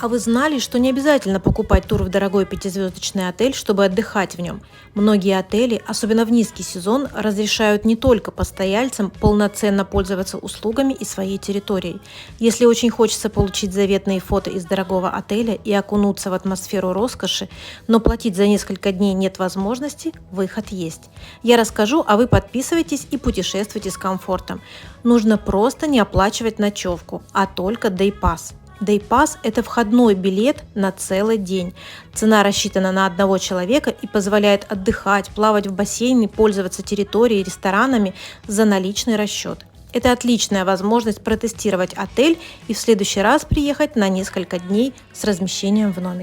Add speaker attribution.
Speaker 1: А вы знали, что не обязательно покупать тур в дорогой пятизвездочный отель, чтобы отдыхать в нем? Многие отели, особенно в низкий сезон, разрешают не только постояльцам полноценно пользоваться услугами и своей территорией. Если очень хочется получить заветные фото из дорогого отеля и окунуться в атмосферу роскоши, но платить за несколько дней нет возможности, выход есть. Я расскажу, а вы подписывайтесь и путешествуйте с комфортом. Нужно просто не оплачивать ночевку, а только Day Pass. Day Pass – это входной билет на целый день. Цена рассчитана на одного человека и позволяет отдыхать, плавать в бассейне, пользоваться территорией и ресторанами за наличный расчет. Это отличная возможность протестировать отель и в следующий раз приехать на несколько дней с размещением в номере.